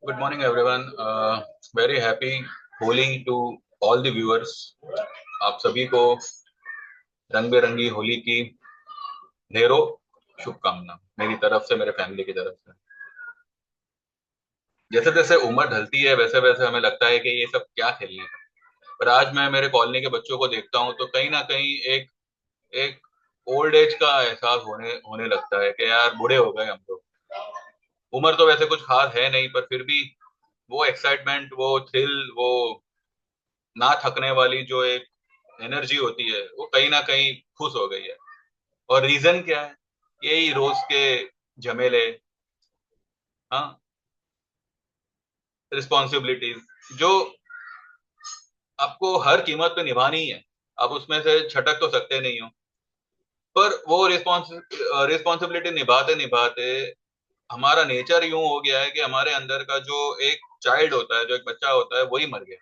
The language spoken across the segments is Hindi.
Good morning, everyone. Very happy Holi to all the viewers. आप सभी को रंग बिरंगी होली की ढेरों शुभकामना मेरी तरफ से, मेरे फैमिली की तरफ से। जैसे जैसे उम्र ढलती है वैसे वैसे हमें लगता है कि ये सब क्या खेलने का। पर आज मैं मेरे कॉलोनी के बच्चों को देखता हूँ तो कहीं ना कहीं एक एक ओल्ड एज का एहसास होने होने लगता है कि यार बूढ़े हो गए हम लोग। उम्र तो वैसे कुछ खास है नहीं, पर फिर भी वो एक्साइटमेंट, वो थ्रिल, वो ना थकने वाली जो एक एनर्जी होती है वो कहीं ना कहीं खुश हो गई है। और रीजन क्या है? यही रोज के झमेले, हाँ, रिस्पॉन्सिबिलिटीज जो आपको हर कीमत पे निभानी है। आप उसमें से छटक तो सकते नहीं हो, पर वो रिस्पॉन्सिबिलिटी निभाते निभाते हमारा नेचर यूं हो गया है कि हमारे अंदर का जो एक चाइल्ड होता है, जो एक बच्चा होता है, वही मर गया।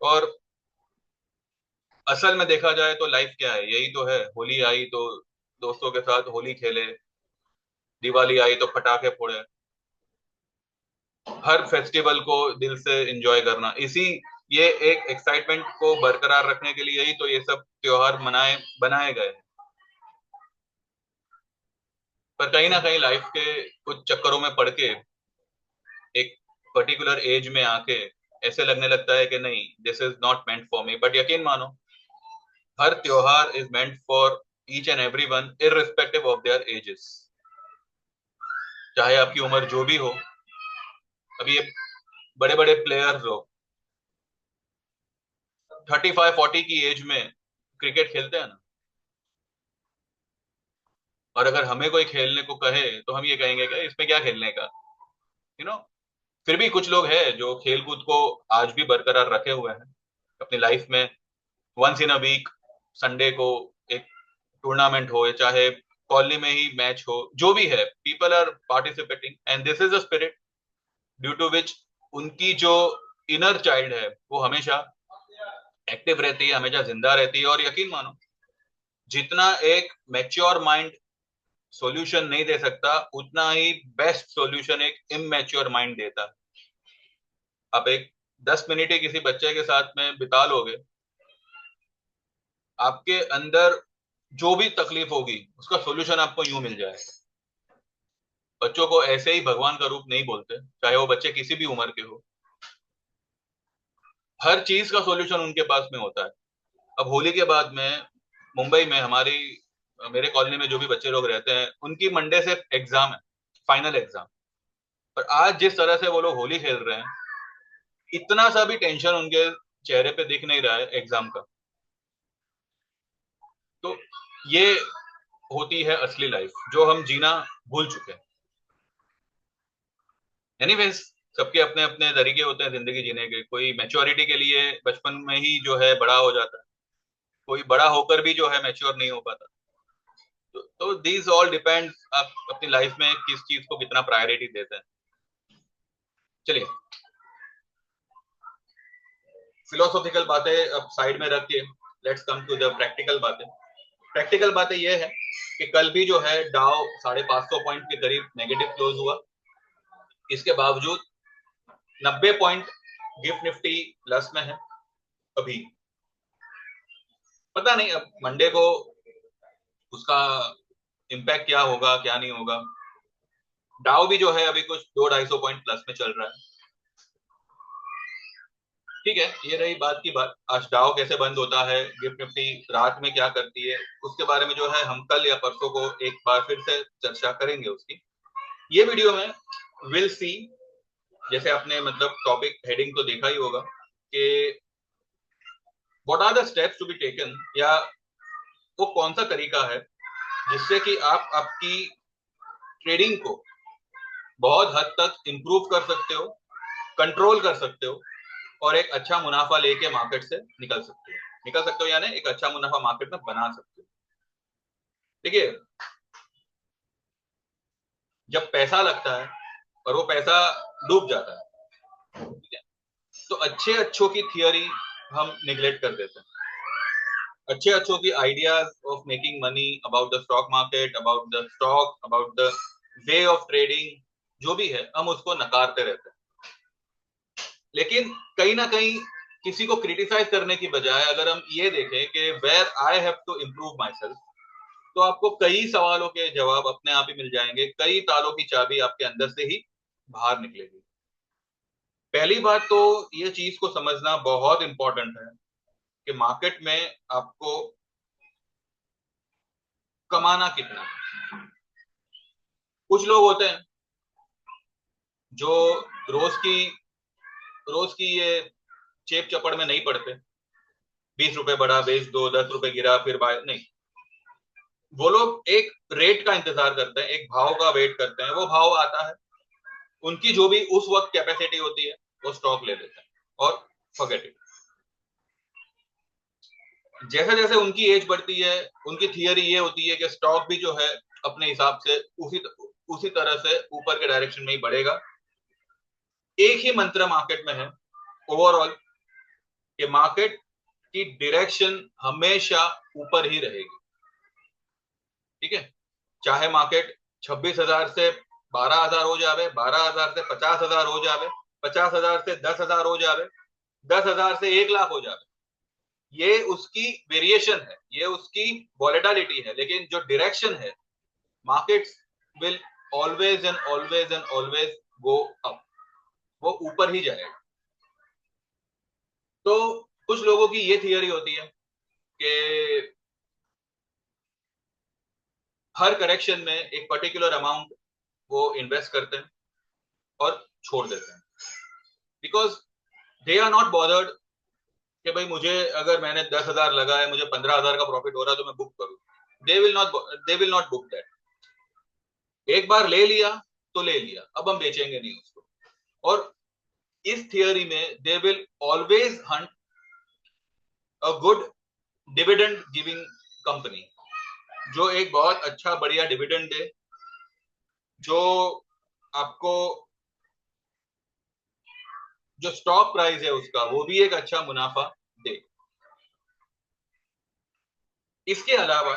और असल में देखा जाए तो लाइफ क्या है, यही तो है। होली आई तो दोस्तों के साथ होली खेले, दिवाली आई तो पटाखे फोड़े, हर फेस्टिवल को दिल से एंजॉय करना। इसी ये एक एक्साइटमेंट को बरकरार रखने के लिए ही तो ये सब त्योहार मनाए बनाए गए हैं। पर कहीं ना कहीं लाइफ के कुछ चक्करों में पड़ के एक पर्टिकुलर एज में आके ऐसे लगने लगता है कि नहीं, this is not meant for me. But यकीन मानो, हर त्योहार is meant for each and every one irrespective of their edges. चाहे आपकी उम्र जो भी हो। अभी ये बड़े बड़े प्लेयर्स हो, 35-40 की एज में क्रिकेट खेलते हैं ना। और अगर हमें कोई खेलने को कहे तो हम ये कहेंगे कि इसमें क्या खेलने का, यू नो। फिर भी कुछ लोग हैं जो खेल कूद को आज भी बरकरार रखे हुए हैं अपनी लाइफ में। Once in a week, Sunday को एक टूर्नामेंट हो, या चाहे कॉलोनी में ही मैच हो, जो भी है, people are participating and this is a spirit due to which उनकी जो इनर चाइल्ड है वो हमेशा एक्टिव रहती है, हमेशा जिंदा रहती है। और यकीन मानो, जितना एक मैच्योर माइंड सॉल्यूशन नहीं दे सकता, उतना ही बेस्ट सॉल्यूशन एक इमेच्योर माइंड देता है। आप एक 10 मिनट ही किसी बच्चे के साथ में बिता लोगे, आपके अंदर जो भी तकलीफ होगी उसका सॉल्यूशन आपको यूं मिल जाए। बच्चों को ऐसे ही भगवान का रूप नहीं बोलते, चाहे वो बच्चे किसी भी उम्र के हो। हर चीज का सॉल्यूशन उनके पास में होता है। अब होली के बाद में मुंबई में हमारी मेरे कॉलोनी में जो भी बच्चे लोग रहते हैं, उनकी मंडे से एग्जाम है, फाइनल एग्जाम। पर आज जिस तरह से वो लोग होली खेल रहे हैं, इतना सा भी टेंशन उनके चेहरे पे दिख नहीं रहा है एग्जाम का। तो ये होती है असली लाइफ जो हम जीना भूल चुके हैं। एनीवेज, सबके अपने अपने तरीके होते हैं जिंदगी जीने के। कोई मैच्योरिटी के लिए बचपन में ही जो है बड़ा हो जाता है, कोई बड़ा होकर भी जो है मैच्योर नहीं हो पाता। तो दीज ऑल डिपेंड, आप अपनी लाइफ में किस चीज को कितना प्रायोरिटी देते हैं। चलिए, फिलोसॉफिकल बातें अब साइड में रख के let's come to the practical बातें। प्रैक्टिकल बातें यह है कि कल भी जो है डाउ 550 पॉइंट के करीब नेगेटिव क्लोज हुआ। इसके बावजूद 90 पॉइंट गिफ्ट निफ्टी प्लस में है अभी। पता नहीं अब मंडे को उसका इम्पैक्ट क्या होगा, क्या नहीं होगा। डाउ भी जो है अभी कुछ 200-250 पॉइंट प्लस में चल रहा है। ठीक है, ये रही बात की बात। आज डाउ कैसे बंद होता है, गिफ्ट निफ्टी रात में क्या करती है, उसके बारे में जो है हम कल या परसों को एक बार फिर से चर्चा करेंगे उसकी। ये वीडियो में विल सी, जैसे आपने मतलब टॉपिक हेडिंग तो देखा ही होगा कि what are the steps to be taken, या वो कौन सा तरीका है जिससे कि आप आपकी ट्रेडिंग को बहुत हद तक इंप्रूव कर सकते हो, कंट्रोल कर सकते हो, और एक अच्छा मुनाफा लेके मार्केट से निकल सकते हो यानी एक अच्छा मुनाफा मार्केट में बना सकते हो। देखिए, जब पैसा लगता है और वो पैसा डूब जाता है, ठीक है, तो अच्छे अच्छों की थियोरी हम निगलेक्ट कर देते हैं। अच्छे अच्छों की ideas of making money about the stock market, about the stock, about the way of trading, जो भी है हम उसको नकारते रहते हैं। लेकिन कहीं ना कहीं किसी को क्रिटिसाइज करने की बजाय अगर हम ये देखें कि where I have to improve myself, तो आपको कई सवालों के जवाब अपने आप ही मिल जाएंगे, कई तालों की चाबी आपके अंदर से ही बाहर निकलेगी। पहली बात तो ये चीज को समझना बहुत इंपॉर्टेंट है कि मार्केट में आपको कमाना कितना है। कुछ लोग होते हैं जो रोज की रोज की ये चेप चपड़ में नहीं पड़ते, 20 रुपए बढ़ा बेच दो, 10 रुपए गिरा फिर बाय नहीं। वो लोग एक रेट का इंतजार करते हैं, एक भाव का वेट करते हैं, वो भाव आता है, उनकी जो भी उस वक्त कैपेसिटी होती है वो स्टॉक ले लेते हैं और फॉरगेट इट। जैसे जैसे उनकी एज बढ़ती है, उनकी थियरी ये होती है कि स्टॉक भी जो है अपने हिसाब से उसी तरह से ऊपर के डायरेक्शन में ही बढ़ेगा। एक ही मंत्र मार्केट में है ओवरऑल, कि मार्केट की डायरेक्शन हमेशा ऊपर ही रहेगी। ठीक है, चाहे मार्केट 26,000 से 12,000 हो जावे, 12,000 से 50,000 हो जावे, 50,000 से 10,000 हो जावे, 10,000 से 1 लाख हो जावे, ये उसकी वेरिएशन है, ये उसकी वॉलेटिलिटी है, लेकिन जो डायरेक्शन है, markets will always and always and always go up, वो ऊपर ही जाएगा। तो कुछ लोगों की ये थियरी होती है कि हर करेक्शन में एक पर्टिकुलर अमाउंट वो इन्वेस्ट करते हैं और छोड़ देते हैं, because they are not bothered कि भाई मुझे अगर मैंने 10,000 लगाए, मुझे 15,000 का प्रॉफिट हो रहा है तो मैं बुक करूं। They will not book that. एक बार ले लिया तो ले लिया, अब हम बेचेंगे नहीं उसको। और इस थियरी में they will always Hunt a good dividend giving company, जो एक बहुत अच्छा बढ़िया डिविडेंड दे, जो आपको जो स्टॉक प्राइस है उसका वो भी एक अच्छा मुनाफा दे। इसके अलावा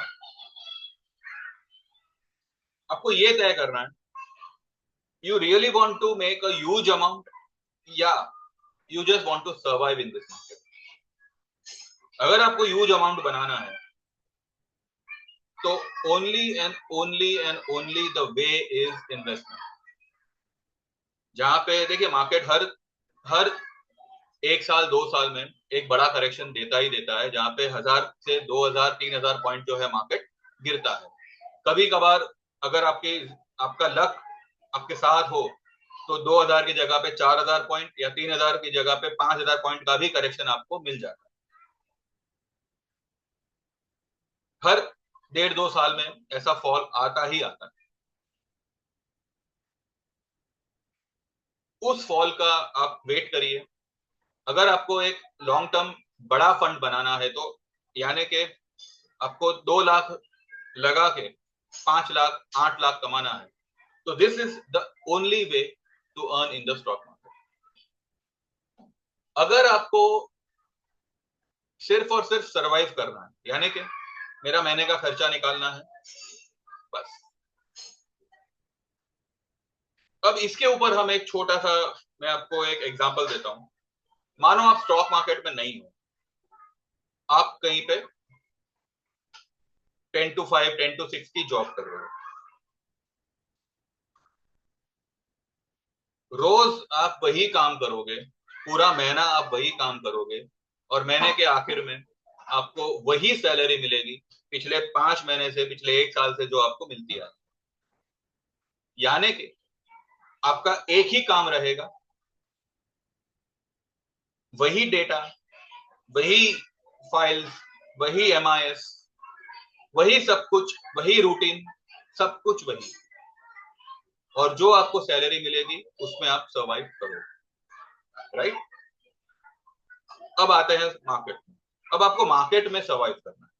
आपको ये तय करना है, you really want to make a huge amount या you just want to survive in this market. अगर आपको ह्यूज अमाउंट बनाना है तो only the way is investment. जहां पे देखिए मार्केट हर हर 1 साल 2 साल में एक बड़ा करेक्शन देता ही देता है, जहां पे 1,000 से 2,000 3,000 पॉइंट जो है मार्केट गिरता है। कभी कभार अगर आपका लक आपके साथ हो तो 2,000 की जगह पे 4,000 पॉइंट या 3,000 की जगह पे 5,000 पॉइंट का भी करेक्शन आपको मिल जाता है। हर 1.5 2 साल में ऐसा फॉल आता ही आता है। उस फॉल का आप वेट करिए। अगर आपको एक लॉन्ग टर्म बड़ा फंड बनाना है, तो यानी कि आपको 2 लाख लगा के 5 लाख 8 लाख कमाना है, तो this is the only way to earn in the stock market. अगर आपको सिर्फ और सिर्फ सरवाइव करना है, यानी कि मेरा महीने का खर्चा निकालना है बस, अब इसके ऊपर हम एक छोटा सा, मैं आपको एक एग्जांपल देता हूं। मानो आप स्टॉक मार्केट में नहीं हो, आप कहीं पे 10 to 5 10 to 6 की जॉब कर रहे हो, रोज आप वही काम करोगे, पूरा महीना आप वही काम करोगे, और महीने के आखिर में आपको वही सैलरी मिलेगी पिछले 5 महीने से, पिछले 1 साल से जो आपको मिलती है। यानी कि आपका एक ही काम रहेगा, वही डेटा, वही फाइल्स, वही एमआईएस, वही सब कुछ, वही रूटीन, सब कुछ वही, और जो आपको सैलरी मिलेगी उसमें आप सर्वाइव करोगे। राइट। अब आते हैं मार्केट में। अब आपको मार्केट में सर्वाइव करना है,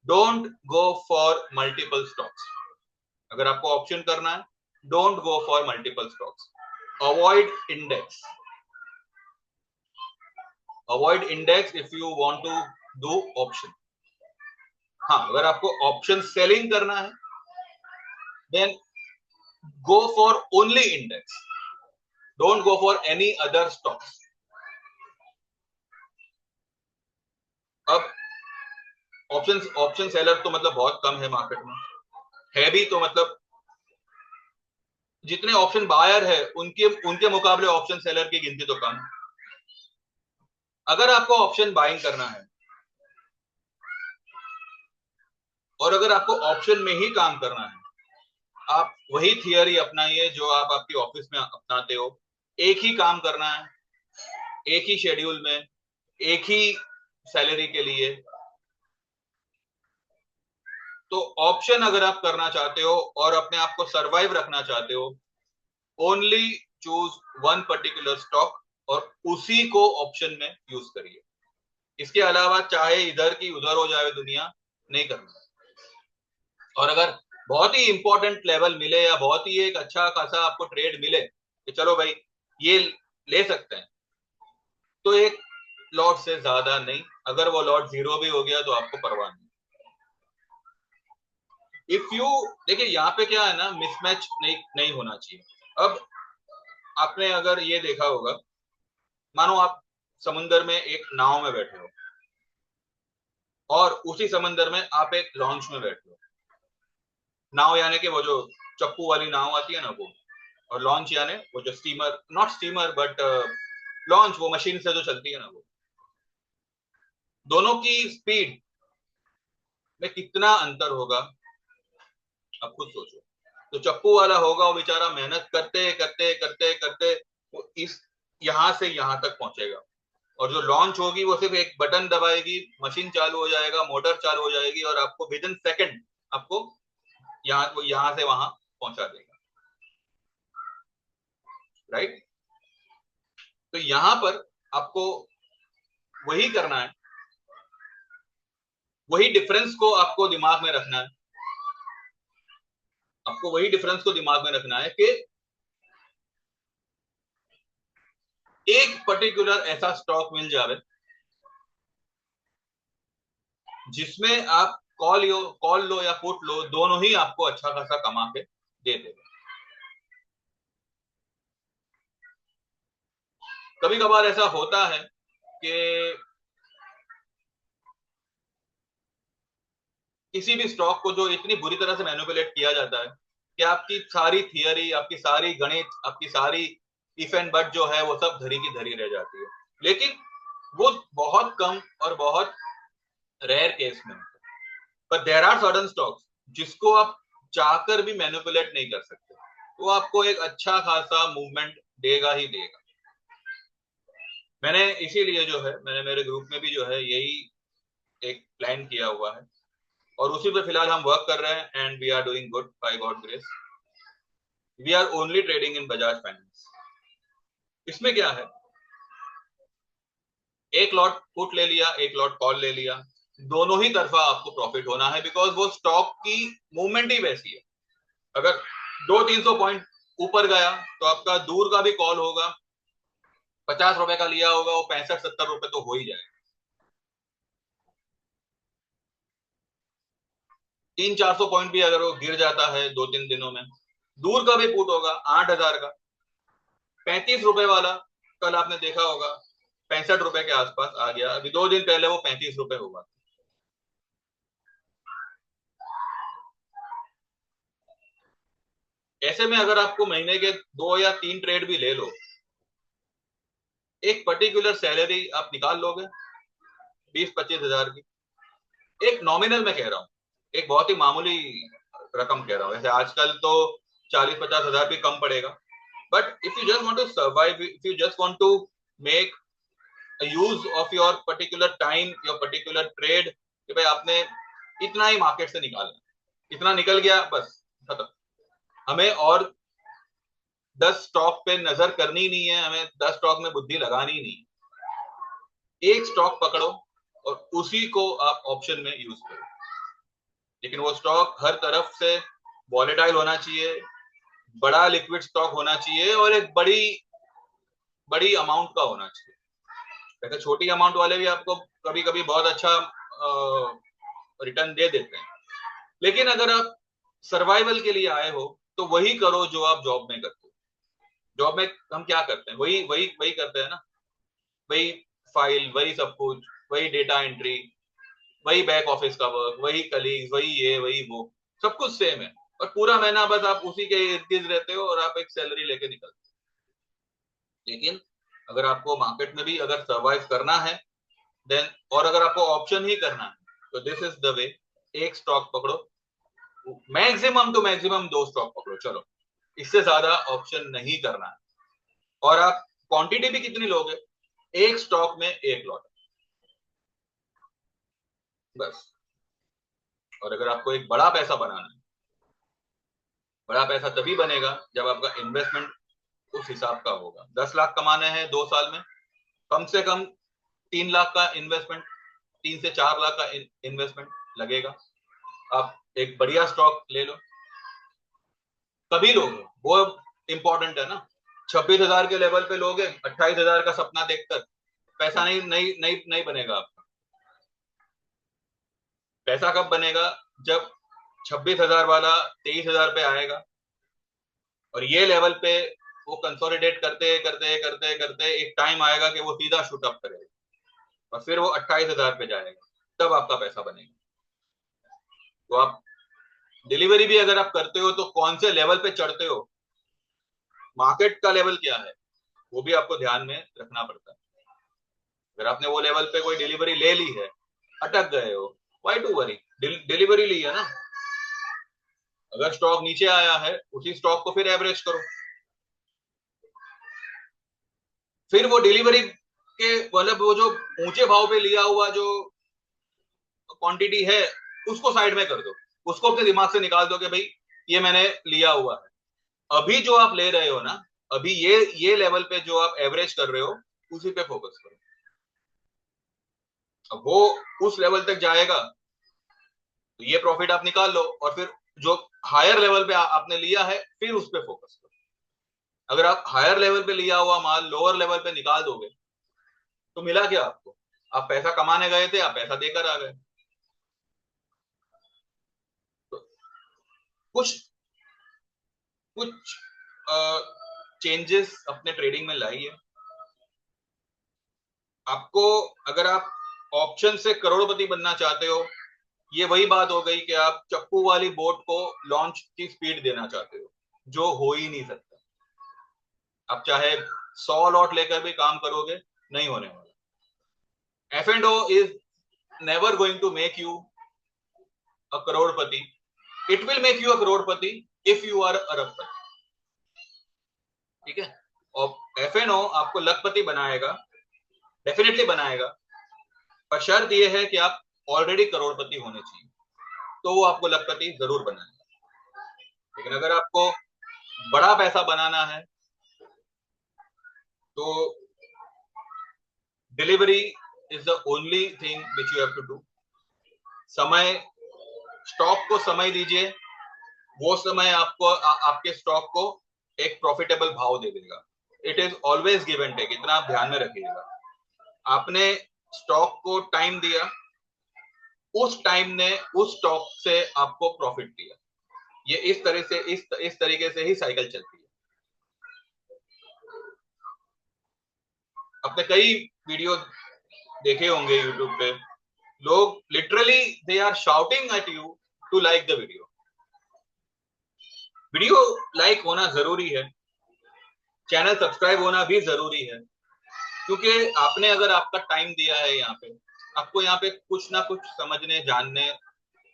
don't go for multiple stocks. अगर आपको ऑप्शन करना है, don't go for multiple stocks. Avoid index, avoid index if you want to do option. हाँ, अगर आपको ऑप्शन सेलिंग करना है, then go for only index. Don't go for any other stocks. अब ऑप्शन सेलर तो मतलब बहुत कम है मार्केट में, है भी तो मतलब जितने ऑप्शन बायर है उनके उनके मुकाबले ऑप्शन सेलर की गिनती तो कम। अगर आपको ऑप्शन बाइंग करना है और अगर आपको ऑप्शन में ही काम करना है, आप वही थियरी अपनाइए जो आप आपकी ऑफिस में अपनाते हो। एक ही काम करना है, एक ही शेड्यूल में, एक ही सैलरी के लिए। तो ऑप्शन अगर आप करना चाहते हो और अपने आप को सरवाइव रखना चाहते हो, only choose one particular stock और उसी को ऑप्शन में यूज करिए। इसके अलावा चाहे इधर की उधर हो जाए दुनिया, नहीं करना। और अगर बहुत ही इंपॉर्टेंट लेवल मिले या बहुत ही एक अच्छा खासा आपको ट्रेड मिले कि चलो भाई ये ले सकते हैं, तो एक लॉट से ज्यादा नहीं। अगर वो लॉट जीरो भी हो गया तो आपको परवाह नहीं। इफ यू देखिए यहाँ पे क्या है ना, मिसमैच नहीं होना चाहिए। अब आपने अगर ये देखा होगा, मानो आप समुंदर में एक नाव में बैठे हो और उसी समंदर में आप एक लॉन्च में बैठे हो। नाव यानी कि वो जो चप्पू वाली नाव आती है ना वो, और लॉन्च यानी वो जो steamer, not steamer but launch, वो मशीन से जो चलती है ना वो। दोनों की स्पीड में कितना अंतर होगा आप खुद सोचो। तो चप्पू वाला होगा वो बेचारा मेहनत करते करते करते करते वो इस यहां से यहां तक पहुंचेगा, और जो लॉन्च होगी वो सिर्फ एक बटन दबाएगी, मशीन चालू हो जाएगा, मोटर चालू हो जाएगी और आपको विद इन सेकेंड आपको यहां से वहां पहुंचा देगा। राइट। तो यहां पर आपको वही करना है, वही डिफरेंस को आपको दिमाग में रखना है। आपको वही डिफरेंस को दिमाग में रखना है कि एक पर्टिकुलर ऐसा स्टॉक मिल जाए जिसमें आप कॉल लो या पुट लो, दोनों ही आपको अच्छा खासा कमा के दे देगा। कभी कभार ऐसा होता है कि किसी भी स्टॉक को जो इतनी बुरी तरह से मैनिपुलेट किया जाता है कि आपकी सारी थियरी, आपकी सारी गणित, आपकी सारी इफ एंड बट जो है वो सब धरी की धरी रह जाती है। लेकिन वो बहुत कम और बहुत रेयर केस में। पर देयर आर सर्टेन स्टॉक्स जिसको आप चाहकर भी मैनिपुलेट नहीं कर सकते, वो आपको एक अच्छा खासा मूवमेंट देगा ही देगा। मैंने इसीलिए जो है, मैंने मेरे ग्रुप में भी जो है यही एक प्लान किया हुआ है और उसी पे फिलहाल हम वर्क कर रहे हैं and we are doing good by God grace. We are only trading in Bajaj finance. इसमें क्या है, एक लॉट पुट ले लिया, एक लॉट कॉल ले लिया, दोनों ही तरफा आपको प्रॉफिट होना है, बिकॉज वो स्टॉक की मूवमेंट ही वैसी है। अगर 200-300 पॉइंट ऊपर गया तो आपका दूर का भी कॉल होगा, 50 रुपए का लिया होगा वो 65-70 रुपए तो हो ही जाएगा। 300-400 पॉइंट भी अगर वो गिर जाता है 2-3 दिनों में, दूर का भी पुट होगा 8,000 का, 35 रुपए वाला कल आपने देखा होगा 65 रुपए के आसपास आ गया। अभी 2 दिन पहले वो 35 रुपए हुआ। ऐसे में अगर आपको महीने के 2 या 3 ट्रेड भी ले लो, एक पर्टिकुलर सैलरी आप निकाल लोगे 20-25 हजार की। एक नॉमिनल में कह रहा हूँ, एक बहुत ही मामूली रकम कह रहा हूँ, वैसे आजकल तो 40-50 हजार भी कम पड़ेगा। But if you just want to survive, if you just want to make use of your particular time, your particular trade, कि भाई आपने इतना ही मार्केट से निकालना, इतना निकल गया बस खत्म। हमें और 10 स्टॉक पे नजर करनी नहीं है, हमें 10 स्टॉक में बुद्धि लगानी नहीं। एक स्टॉक पकड़ो और उसी को आप ऑप्शन में यूज करो, लेकिन वो स्टॉक हर तरफ से वॉलेटाइल होना चाहिए, बड़ा लिक्विड स्टॉक होना चाहिए और एक बड़ी बड़ी अमाउंट का होना चाहिए। वैसे छोटी अमाउंट वाले भी आपको कभी कभी बहुत अच्छा रिटर्न दे देते हैं, लेकिन अगर आप सर्वाइवल के लिए आए हो तो वही करो जो आप जॉब में करते हो। जॉब में हम क्या करते हैं, वही वही वही करते हैं ना, वही फाइल, वही सब कुछ, वही डेटा एंट्री, वही बैक ऑफिस का वर्क, वही कलीग्स, वही ये वही वो, सब कुछ सेम है। और पूरा महीना बस आप उसी के इर्द गिर्द रहते हो और आप एक सैलरी लेके निकलते हो। लेकिन अगर आपको मार्केट में भी अगर सर्वाइव करना है देन, और अगर आपको ऑप्शन ही करना है, तो दिस इज द वे। एक स्टॉक पकड़ो, मैक्सिमम टू मैक्सिमम दो स्टॉक पकड़ो, चलो, इससे ज्यादा ऑप्शन नहीं करना है। और आप क्वांटिटी भी कितनी लोगे, एक स्टॉक में एक लॉट, बस। और अगर आपको एक बड़ा पैसा बनाना है, बड़ा पैसा तभी बनेगा जब आपका इन्वेस्टमेंट उस हिसाब का होगा। 10 लाख कमाने हैं 2 साल में, कम से कम 3 लाख का इन्वेस्टमेंट, 3 से 4 लाख का इन्वेस्टमेंट लगेगा। आप एक बढ़िया स्टॉक ले लो, कभी लोगे वो इंपॉर्टेंट है ना। 26,000 के लेवल पे लोगे, 28,000 का सपना देखकर पैसा नहीं नहीं नहीं नहीं बनेगा आपका। पैसा कब बनेगा, जब 26,000 वाला 23,000 पे आएगा, और ये लेवल पे वो कंसोलिडेट करते करते करते करते एक टाइम आएगा कि वो सीधा शूट अप करेगा और फिर वो 28,000 पे जाएगा, तब आपका पैसा बनेगा। तो आप डिलीवरी भी अगर आप करते हो तो कौन से लेवल पे चढ़ते हो, मार्केट का लेवल क्या है, वो भी आपको ध्यान में रखना पड़ता है। अगर आपने वो लेवल पे कोई डिलीवरी ले ली है, अटक गए हो, वाई टू वरी, डिलीवरी ली है ना। अगर स्टॉक नीचे आया है, उसी स्टॉक को फिर एवरेज करो, फिर वो डिलीवरी के मतलब वो जो ऊंचे भाव पे लिया हुआ जो क्वांटिटी है उसको साइड में कर दो, उसको अपने दिमाग से निकाल दो कि भाई ये मैंने लिया हुआ है। अभी जो आप ले रहे हो ना, अभी ये लेवल पे जो आप एवरेज कर रहे हो, उसी पे फोकस करो। अब वो उस लेवल तक जाएगा तो ये प्रॉफिट आप निकाल लो, और फिर जो हायर लेवल पे आपने लिया है फिर उस पे फोकस करो। अगर आप हायर लेवल पे लिया हुआ माल लोअर लेवल पे निकाल दोगे तो मिला क्या आपको, आप पैसा कमाने गए थे, आप पैसा देकर आ गए। तो कुछ कुछ चेंजेस अपने ट्रेडिंग में लाइए। आपको, अगर आप ऑप्शन से करोड़पति बनना चाहते हो, ये वही बात हो गई कि आप चप्पू वाली बोट को लॉन्च की स्पीड देना चाहते हो, जो हो ही नहीं सकता। आप चाहे 100 लॉट लेकर भी काम करोगे, नहीं होने वाला। F&O is never going to make you a करोड़पति, it will make you a करोड़पति इफ यू आर अरबपति। ठीक है, और F&O आपको लखपति बनाएगा, डेफिनेटली बनाएगा, पर शर्त यह है कि आप ऑलरेडी करोड़पति होने चाहिए, तो वो आपको लखपति जरूर बनाएगा। लेकिन अगर आपको बड़ा पैसा बनाना है तो delivery is the only thing which you have to do. समय, स्टॉक को समय दीजिए, वो समय आपको आपके स्टॉक को एक प्रॉफिटेबल भाव दे देगा। It is always give and take, इतना आप ध्यान में रखिएगा। आपने स्टॉक को टाइम दिया, उस टाइम ने उस स्टॉक से आपको प्रॉफिट दिया। ये इस तरह से इस तरीके से ही साइकिल चलती है। आपने कई वीडियो देखे होंगे यूट्यूब पे, लोग literally they are shouting at you to like the video. Video like होना जरूरी है, चैनल सब्सक्राइब होना भी जरूरी है, क्योंकि आपने अगर आपका टाइम दिया है यहाँ पे, आपको यहाँ पे कुछ ना कुछ समझने जानने,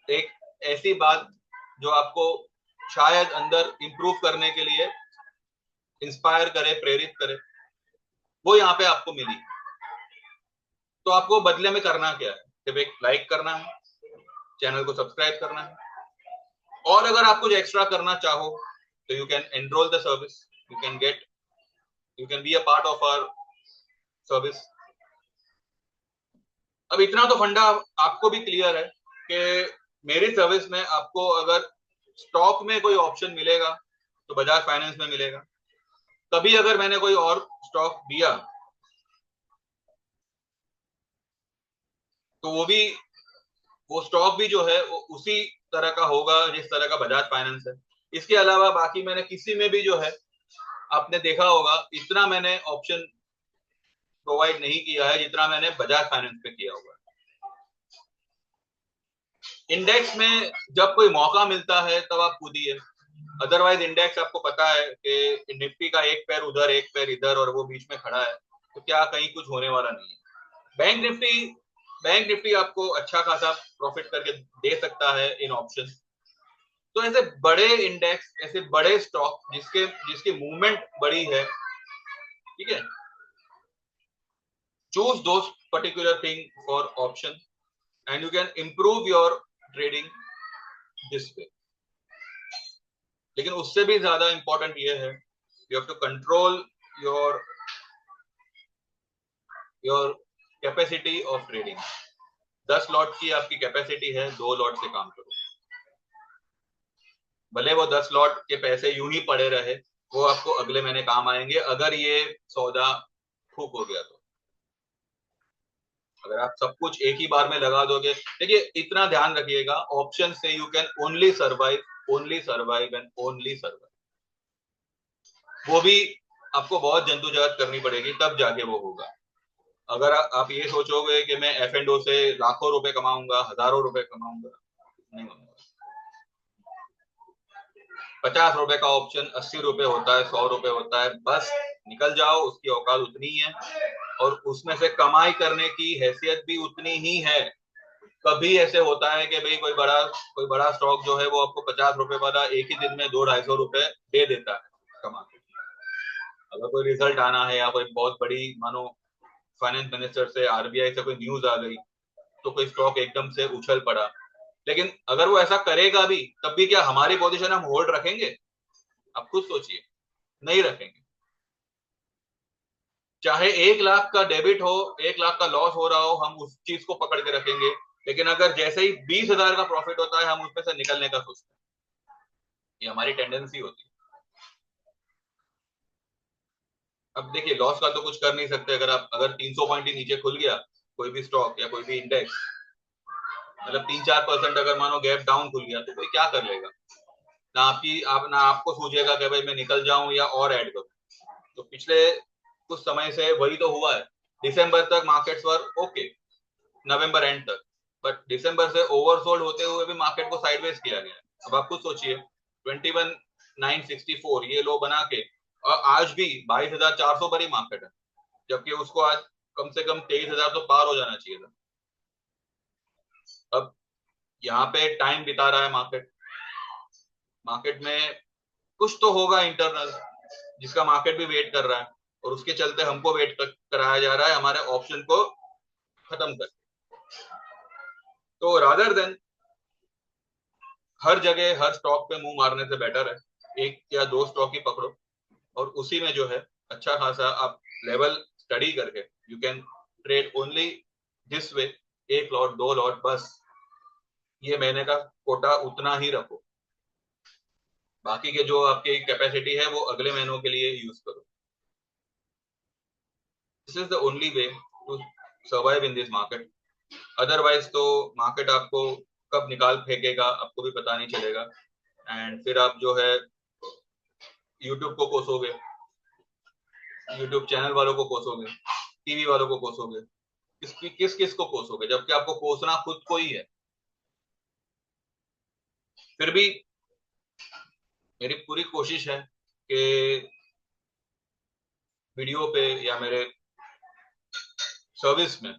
एक ऐसी बात जो आपको शायद अंदर इंप्रूव करने के लिए इंस्पायर करे, प्रेरित करे, वो यहाँ पे आपको मिली। तो आपको बदले में करना क्या है, सिर्फ एक लाइक करना है, चैनल को सब्सक्राइब करना है, और अगर आप कुछ एक्स्ट्रा करना चाहो तो you can enrol the service, you can get, you can be a part of our service. अब इतना तो फंडा आपको भी क्लियर है कि मेरी सर्विस में आपको अगर स्टॉक में कोई ऑप्शन मिलेगा तो बजाज फाइनेंस में मिलेगा। कभी अगर मैंने कोई और स्टॉक दिया तो वो स्टॉक भी जो है वो उसी तरह का होगा जिस तरह का बजाज फाइनेंस है। इसके अलावा बाकी मैंने किसी में भी जो है, आपने देखा होगा, इतना मैंने ऑप्शन प्रोवाइड नहीं किया है जितना मैंने बजाज फाइनेंस पे किया हुआ है। इंडेक्स में जब कोई मौका मिलता है तब आप कूदिए, अदरवाइज इंडेक्स आपको पता है कि निफ्टी का एक पैर उधर एक पैर इधर और वो बीच में खड़ा है, तो क्या कहीं कुछ होने वाला नहीं है। बैंक निफ्टी आपको अच्छा खासा प्रॉफिट करके दे सकता है इन ऑप्शन। तो ऐसे बड़े इंडेक्स, ऐसे बड़े स्टॉक जिसके जिसकी मूवमेंट बड़ी है, ठीक है, choose those particular thing for option and you can improve your trading this way। लेकिन उससे भी ज्यादा इंपॉर्टेंट ये है, you have to control your your capacity of trading. 10 lot की आपकी कैपेसिटी है, 2 लॉट से काम करो, भले वो 10 लॉट के पैसे यूं ही पड़े रहे, वो आपको अगले महीने काम आएंगे अगर ये सौदा फूक हो गया तो। अगर आप सब कुछ एक ही बार में लगा दोगे, देखिए इतना ध्यान रखिएगा, ऑप्शन से you can only survive, only survive and only survive. वो भी आपको बहुत जद्दोजहद करनी पड़ेगी तब जाके वो होगा। अगर आप ये सोचोगे कि मैं एफ एंड ओ से लाखों रुपए कमाऊंगा, हजारों रुपए कमाऊंगा, नहीं होगा। 50 रुपए का ऑप्शन 80 रुपए होता है, 100 रुपए होता है, बस निकल जाओ, उसकी औकात उतनी ही है और उसमें से कमाई करने की हैसियत भी उतनी ही है। कभी ऐसे होता है कि भाई कोई बड़ा स्टॉक जो है वो आपको 50 रुपए वाला एक ही दिन में 200-250 रुपए दे देता है कमा के। अगर कोई रिजल्ट आना है या कोई बहुत बड़ी, मानो फाइनेंस मिनिस्टर से, आरबीआई से कोई न्यूज आ गई, तो कोई स्टॉक एकदम से उछल पड़ा। लेकिन अगर वो ऐसा करेगा भी, तब भी क्या हमारी पोजीशन हम होल्ड रखेंगे? आप खुद सोचिए, नहीं रखेंगे। चाहे 1 लाख का डेबिट हो, 1 लाख का लॉस हो रहा हो, हम उस चीज को पकड़ के रखेंगे। लेकिन अगर जैसे ही 20,000 का प्रॉफिट होता है, हम उसमें से निकलने का सोचते हैं। ये हमारी टेंडेंसी होती है। अब देखिए, लॉस का तो कुछ कर नहीं सकते। अगर 300 पॉइंट ही नीचे खुल गया कोई भी स्टॉक या कोई भी इंडेक्स, मतलब 3-4% अगर मानो गैप डाउन खुल गया, तो कोई क्या कर लेगा? ना आपको सूझेगा कि भाई मैं निकल जाऊं या और ऐड करूं। तो पिछले कुछ समय से वही तो हुआ है। दिसंबर तक markets were okay, November and तक, बट दिसंबर से ओवरसोल्ड होते हुए भी मार्केट को साइडवेज किया गया है। अब आप खुद सोचिए, 21,964 ये लो बना के, और आज भी 22,400 पर ही मार्केट है, जबकि उसको आज कम से कम 23,000 तो पार हो जाना चाहिए था। अब यहाँ पे टाइम बिता रहा है मार्केट, मार्केट में कुछ तो होगा इंटरनल जिसका मार्केट भी वेट कर रहा है, और उसके चलते हमको वेट कराया जा रहा है हमारे ऑप्शन को खत्म कर। तो रादर देन हर जगह हर स्टॉक पे मुंह मारने से बेटर है 1 या 2 स्टॉक ही पकड़ो, और उसी में जो है अच्छा खासा आप लेवल स्टडी करके you can trade only this way. 1 lot 2 lot बस, ये महीने का कोटा उतना ही रखो, बाकी के जो आपकी कैपेसिटी है वो अगले महीनों के लिए यूज करो। This is the only way to survive in this market. Otherwise तो मार्केट आपको कब निकाल फेंकेगा आपको भी पता नहीं चलेगा, एंड फिर आप जो है यूट्यूब को कोसोगे, यूट्यूब चैनल वालों को कोसोगे, टीवी वालों को कोसोगे, किस किस को कोसोगे, जबकि आपको कोसना खुद को ही है। फिर भी मेरी पूरी कोशिश है कि वीडियो पे या मेरे सर्विस में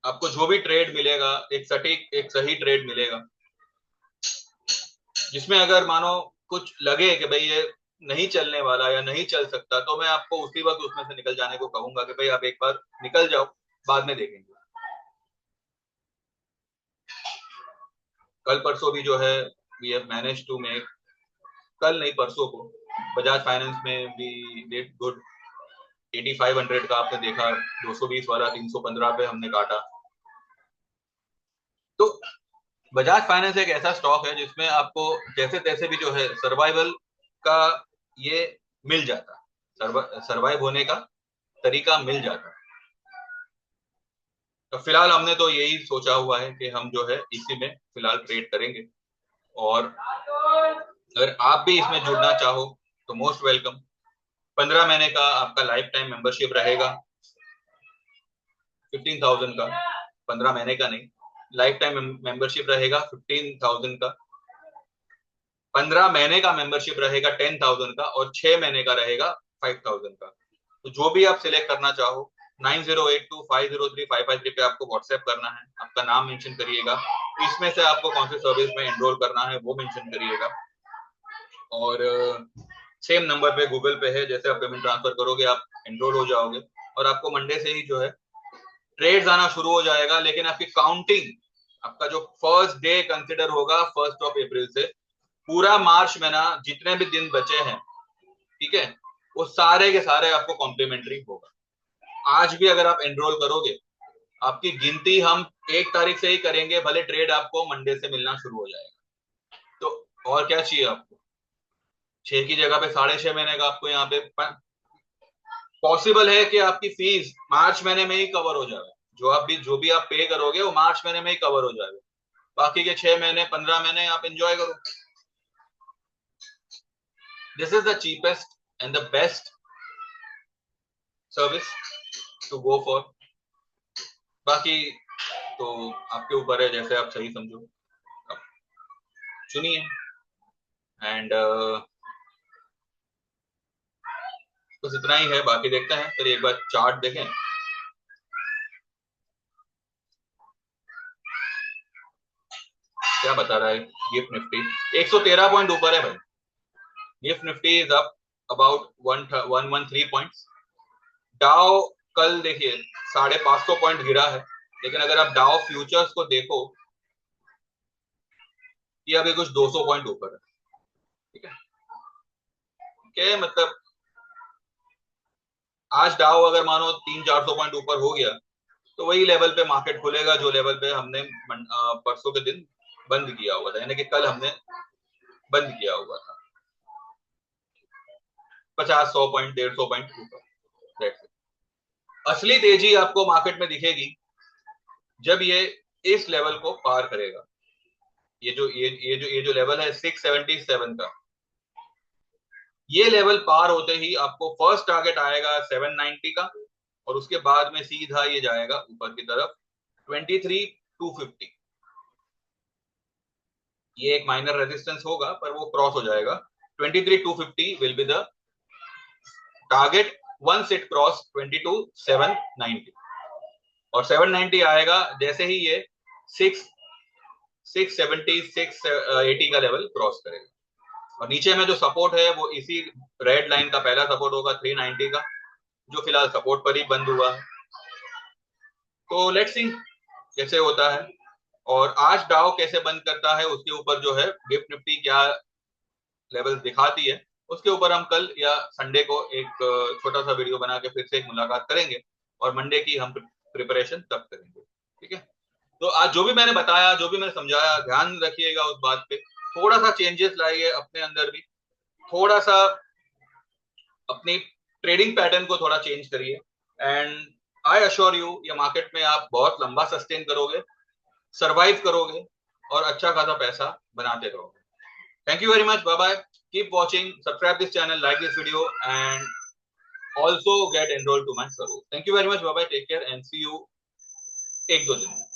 आपको जो भी ट्रेड मिलेगा, एक सटीक एक सही ट्रेड मिलेगा, जिसमें अगर मानो कुछ लगे कि भाई ये नहीं चलने वाला या नहीं चल सकता, तो मैं आपको उसी वक्त उसमें से निकल जाने को कहूंगा कि भाई आप एक बार निकल जाओ, बाद में देखेंगे। कल परसों भी जो है we have manage to make, कल नहीं परसों को बजाज फाइनेंस में भी डिड गुड। 8500 का आपने देखा, 220 वाला 315 पे हमने काटा। तो बजाज फाइनेंस एक ऐसा स्टॉक है जिसमें आपको जैसे तैसे भी जो है सर्वाइवल का ये मिल जाता है, सर्वाइव होने का तरीका मिल जाता है। तो फिलहाल हमने तो यही सोचा हुआ है कि हम जो है इसी में फिलहाल ट्रेड करेंगे। और अगर आप भी इसमें जुड़ना चाहो तो मोस्ट वेलकम। 15 महीने का आपका लाइफ टाइम मेंबरशिप रहेगा, 15,000 का। 15 महीने का नहीं, लाइफ टाइम मेंबरशिप रहेगा 15,000 का। 15 महीने का मेंबरशिप रहेगा 10,000 का, और 6 महीने का रहेगा 5,000 का। तो जो भी आप सिलेक्ट करना चाहो 9082503553 पे आपको व्हाट्सएप करना है, आपका नाम मेंशन करिएगा, इसमें से आपको कौन सी सर्विस में एनरोल करना है वो मेंशन करिएगा, और सेम नंबर पे गूगल पे है, जैसे आप पेमेंट ट्रांसफर करोगे आप एनरोल हो जाओगे, और आपको मंडे से ही जो है ट्रेड्स आना शुरू हो जाएगा। लेकिन आपकी काउंटिंग, आपका जो फर्स्ट डे कंसिडर होगा 1 अप्रैल से, पूरा मार्च महीना जितने भी दिन बचे हैं, ठीक है, वो सारे के सारे आपको कॉम्प्लीमेंट्री होगा। आज भी अगर आप एनरोल करोगे, आपकी गिनती हम 1 तारीख से ही करेंगे, भले ट्रेड आपको मंडे से मिलना शुरू हो जाएगा। तो और क्या चाहिए आपको? 6 की जगह पे 6.5 महीने का आपको यहाँ पे पॉसिबल है कि आपकी फीस मार्च महीने में ही कवर हो जाए। जो भी आप पे करोगे वो मार्च महीने में ही कवर हो जाएगा। बाकी के 6 महीने 15 महीने आप एंजॉय करो। This is the cheapest and the best service to go for. बाकी तो आपके ऊपर है, जैसे आप सही समझो आप चुनिए। एंड बस इतना ही है, बाकी देखते हैं। फिर एक बार चार्ट देखें। क्या बता रहा है गिफ्ट निफ्टी? 113 पॉइंट ऊपर है भाई। Gift Nifty is up about 113 points. डाउ कल देखिए 550 पॉइंट गिरा है, लेकिन अगर आप डाउ फ्यूचर्स को देखो, ये अभी कुछ 200 पॉइंट ऊपर है। ठीक है, क्या मतलब आज डाउ अगर मानो 300-400 पॉइंट ऊपर हो गया, तो वही लेवल पे मार्केट खुलेगा जो लेवल पे हमने परसों के दिन बंद किया हुआ था, यानी कि कल हमने बंद किया हुआ था, 50-100 पॉइंट 150 पॉइंट ऊपर। असली तेजी आपको मार्केट में दिखेगी जब ये इस लेवल को पार करेगा। ये जो लेवल है 677 का, ये लेवल पार होते ही आपको फर्स्ट टारगेट आएगा 790 का, और उसके बाद में सीधा ये जाएगा ऊपर की तरफ 23,250। ये एक माइनर रेजिस्टेंस होगा पर वो क्रॉस हो जाएगा। 23,250 will be the target once it cross 22,790, और 790 आएगा जैसे ही ये 670 680 का लेवल क्रॉस करेगा। और नीचे में जो सपोर्ट है वो इसी रेड लाइन का पहला सपोर्ट होगा 390 का, जो फिलहाल सपोर्ट पर ही बंद हुआ है। तो लेट्स सी कैसे होता है, और आज डाउ कैसे बंद करता है उसके ऊपर जो है गिफ्ट निफ्टी क्या लेवल दिखाती है, उसके ऊपर हम कल या संडे को एक छोटा सा वीडियो बना के फिर से एक मुलाकात करेंगे, और मंडे की हम प्रिपरेशन तब करेंगे। ठीक है, तो आज जो भी मैंने बताया, जो भी मैंने समझाया, ध्यान रखिएगा उस बात पे। थोड़ा सा चेंजेस लाइए अपने अंदर भी, थोड़ा सा अपनी ट्रेडिंग पैटर्न को थोड़ा चेंज करिए, एंड आई अश्योर यू ये मार्केट में आप बहुत लंबा सस्टेन करोगे, सरवाइव करोगे, और अच्छा खासा पैसा बनाते रहोगे। Thank you very much, bye bye, keep watching, subscribe this channel, like this video, and also get enrolled to my service. Thank you very much, bye bye, take care and see you 1-2 दिन में।